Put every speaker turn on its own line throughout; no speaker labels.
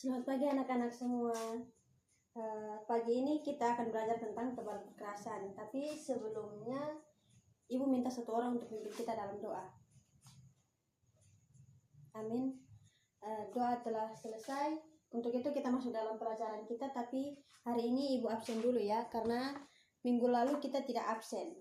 Selamat pagi anak-anak semua. Pagi ini kita akan belajar tentang tebal kekerasan. Tapi sebelumnya Ibu minta satu orang untuk pimpin kita dalam doa. Amin. Doa telah selesai. Untuk itu kita masuk dalam pelajaran kita. Tapi hari ini Ibu absen dulu ya, karena minggu lalu kita tidak absen.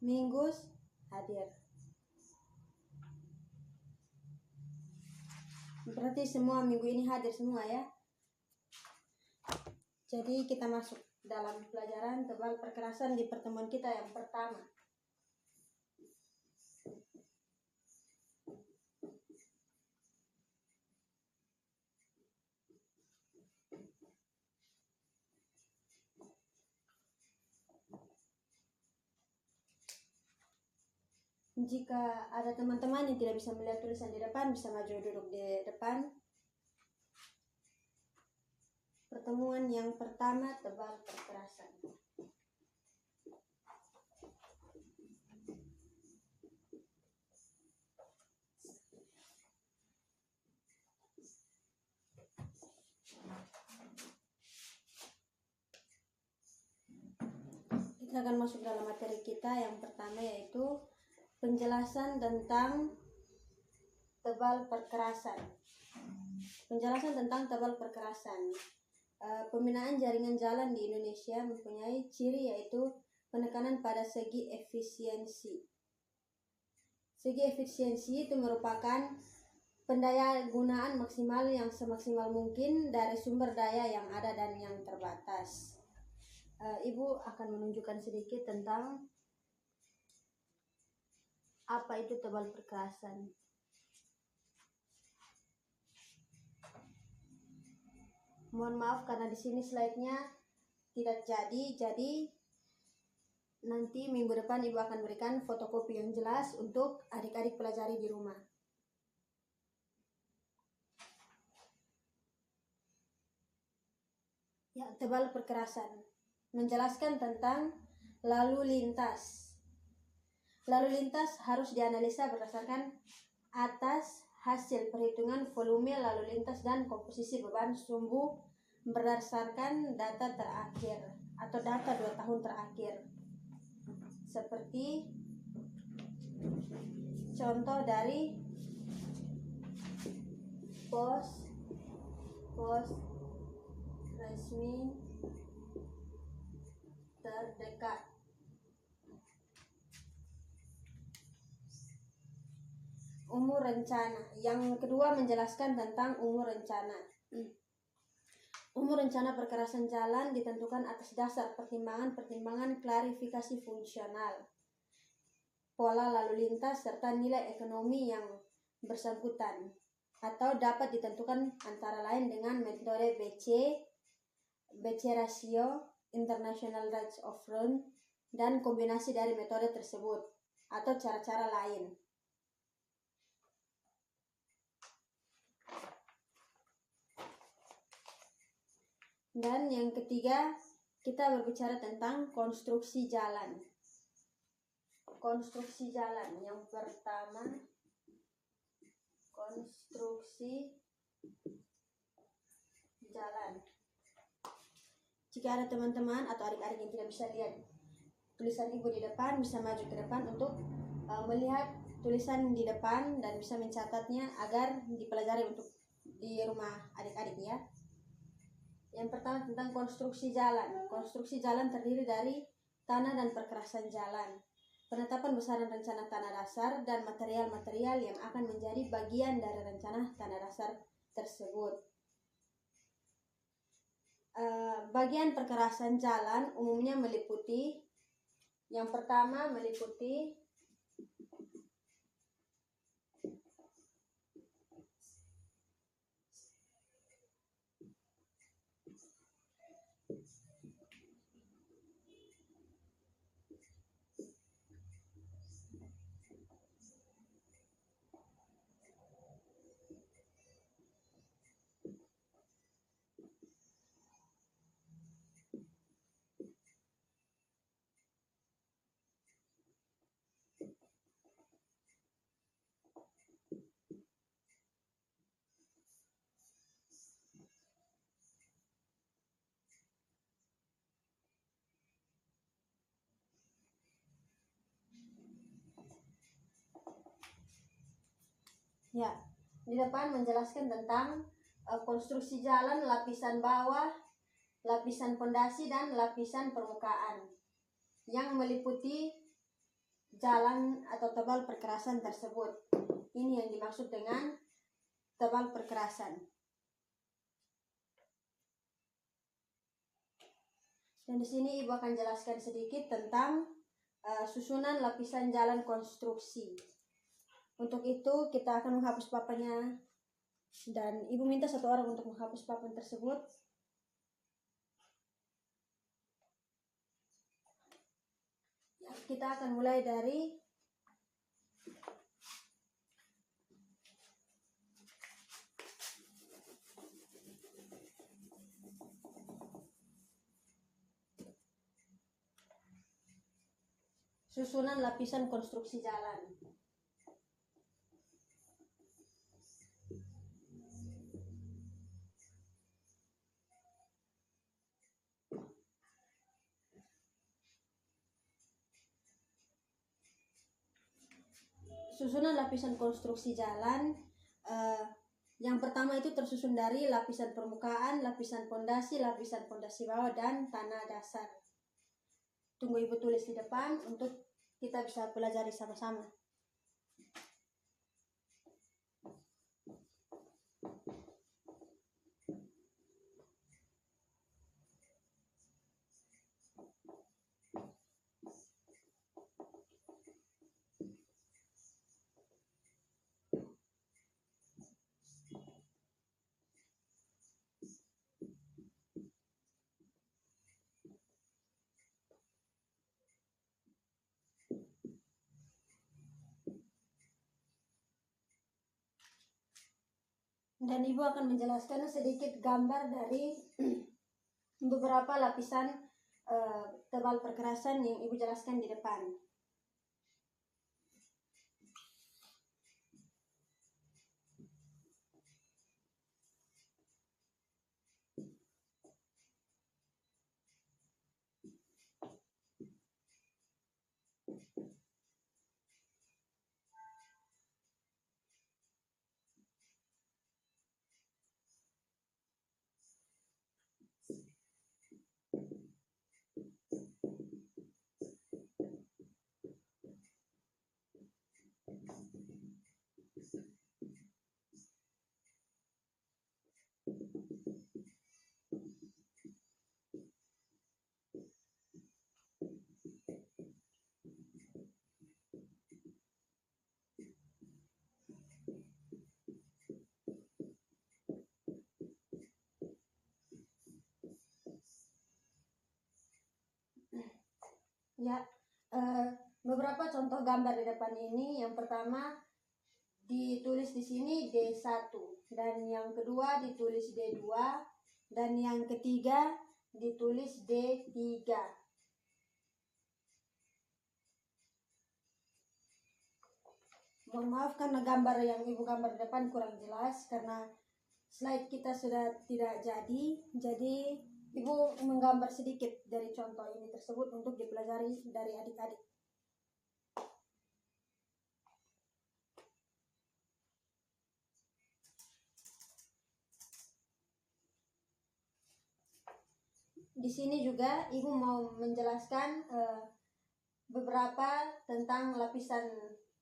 Minggus hadir. Berarti semua minggu ini hadir semua ya. Jadi kita masuk dalam pelajaran tebal perkerasan di pertemuan kita yang pertama. Jika ada teman-teman yang tidak bisa melihat tulisan di depan, bisa maju duduk di depan. Pertemuan yang pertama, tebal perkerasan. Kita akan masuk dalam materi kita yang pertama, yaitu penjelasan tentang tebal perkerasan. Penjelasan tentang tebal perkerasan. Pembinaan jaringan jalan di Indonesia mempunyai ciri, yaitu penekanan pada segi efisiensi. Segi efisiensi itu merupakan pendaya gunaan maksimal yang semaksimal mungkin dari sumber daya yang ada dan yang terbatas. Ibu akan menunjukkan sedikit tentang apa itu tebal perkerasan. Mohon maaf karena di sini slide-nya tidak jadi nanti minggu depan Ibu akan berikan fotokopi yang jelas untuk adik-adik pelajari di rumah. Ya, tebal perkerasan menjelaskan tentang lalu lintas. Lalu lintas harus dianalisa berdasarkan atas hasil perhitungan volume lalu lintas dan komposisi beban sumbu berdasarkan data terakhir atau data 2 tahun terakhir. Seperti contoh dari pos resmi terdekat. Umur rencana. Yang kedua menjelaskan tentang umur rencana. Umur rencana perkerasan jalan ditentukan atas dasar pertimbangan klarifikasi fungsional, pola lalu lintas, serta nilai ekonomi yang bersangkutan, atau dapat ditentukan antara lain dengan metode BC ratio, International Rates of Return, dan kombinasi dari metode tersebut, atau cara-cara lain. Dan yang ketiga, kita berbicara tentang konstruksi jalan. Konstruksi jalan. Yang pertama, konstruksi jalan. Jika ada teman-teman atau adik-adik yang tidak bisa lihat tulisan Ibu di depan, bisa maju ke depan untuk melihat tulisan di depan dan bisa mencatatnya agar dipelajari untuk di rumah adik-adik ya. Yang pertama tentang konstruksi jalan. Konstruksi jalan terdiri dari tanah dan perkerasan jalan, penetapan besaran rencana tanah dasar, dan material-material yang akan menjadi bagian dari rencana tanah dasar tersebut. Bagian perkerasan jalan umumnya meliputi, yang pertama meliputi Ya, di depan menjelaskan tentang konstruksi jalan, lapisan bawah, lapisan pondasi, dan lapisan permukaan yang meliputi jalan atau tebal perkerasan tersebut. Ini yang dimaksud dengan tebal perkerasan. Dan di sini Ibu akan jelaskan sedikit tentang susunan lapisan jalan konstruksi. Untuk itu kita akan menghapus papannya, dan Ibu minta satu orang untuk menghapus papan tersebut. Kita akan mulai dari susunan lapisan konstruksi jalan. Susunan lapisan konstruksi jalan, yang pertama itu tersusun dari lapisan permukaan, lapisan pondasi bawah, dan tanah dasar. Tunggu Ibu tulis di depan untuk kita bisa pelajari sama-sama. Dan Ibu akan menjelaskan sedikit gambar dari beberapa lapisan tebal perkerasan yang Ibu jelaskan di depan. Ya, beberapa contoh gambar di depan ini. Yang pertama ditulis di sini D1, dan yang kedua ditulis D2, dan yang ketiga ditulis D3. Mohon maaf karena gambar yang Ibu gambar di depan kurang jelas karena slide kita sudah tidak jadi Ibu menggambar sedikit dari contoh ini tersebut untuk dipelajari dari adik-adik. Di sini juga Ibu mau menjelaskan beberapa tentang lapisan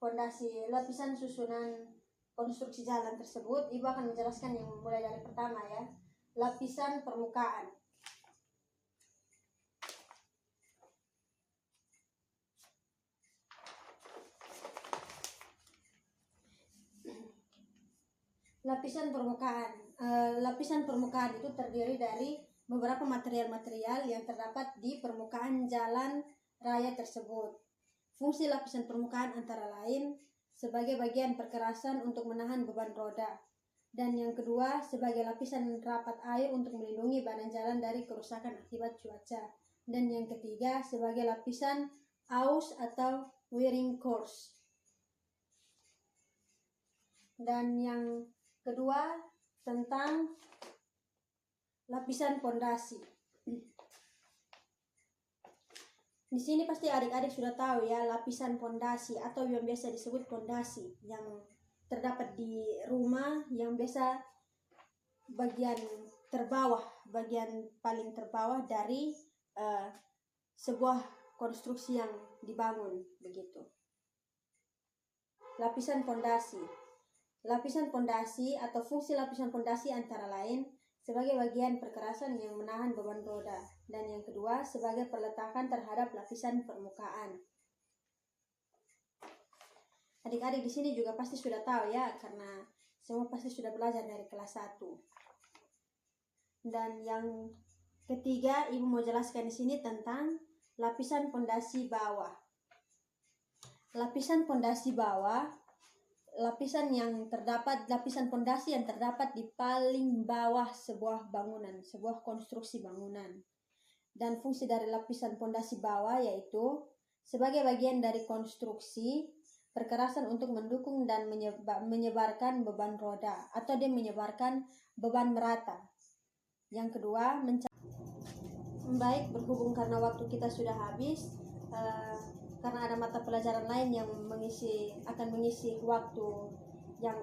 fondasi, lapisan susunan konstruksi jalan tersebut. Ibu akan menjelaskan yang mulai dari pertama ya, lapisan permukaan. Lapisan permukaan itu terdiri dari beberapa material-material yang terdapat di permukaan jalan raya tersebut. Fungsi lapisan permukaan antara lain sebagai bagian perkerasan untuk menahan beban roda, dan yang kedua sebagai lapisan rapat air untuk melindungi badan jalan dari kerusakan akibat cuaca, dan yang ketiga sebagai lapisan aus atau wearing course. Dan yang kedua tentang lapisan pondasi. Di sini pasti adik-adik sudah tahu ya, lapisan pondasi atau yang biasa disebut pondasi yang terdapat di rumah yang biasa bagian paling terbawah dari sebuah konstruksi yang dibangun begitu. Lapisan pondasi. Lapisan pondasi atau fungsi lapisan pondasi antara lain sebagai bagian perkerasan yang menahan beban roda, dan yang kedua sebagai peletakan terhadap lapisan permukaan. Adik-adik di sini juga pasti sudah tahu ya, karena semua pasti sudah belajar dari kelas 1. Dan yang ketiga, Ibu mau jelaskan di sini tentang lapisan pondasi bawah. Lapisan pondasi bawah, lapisan pondasi yang terdapat di paling bawah sebuah bangunan, sebuah konstruksi bangunan. Dan fungsi dari lapisan pondasi bawah yaitu sebagai bagian dari konstruksi perkerasan untuk mendukung dan menyebarkan beban roda, atau dia menyebarkan beban merata. Yang kedua, baik, berhubung karena waktu kita sudah habis, karena ada mata pelajaran lain yang akan mengisi waktu yang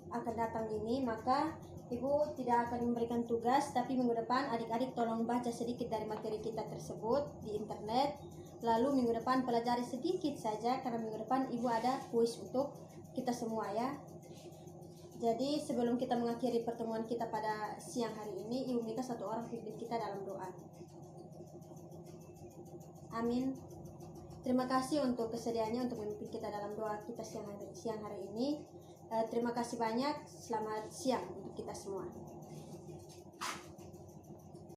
akan datang ini, maka Ibu tidak akan memberikan tugas, tapi minggu depan adik-adik tolong baca sedikit dari materi kita tersebut di internet. Lalu minggu depan pelajari sedikit saja, karena minggu depan Ibu ada kuis untuk kita semua ya. Jadi sebelum kita mengakhiri pertemuan kita pada siang hari ini, Ibu minta satu orang pimpin kita dalam doa. Amin. Terima kasih untuk kesediaannya untuk memimpin kita dalam doa kita siang hari ini. Terima kasih banyak. Selamat siang untuk kita semua.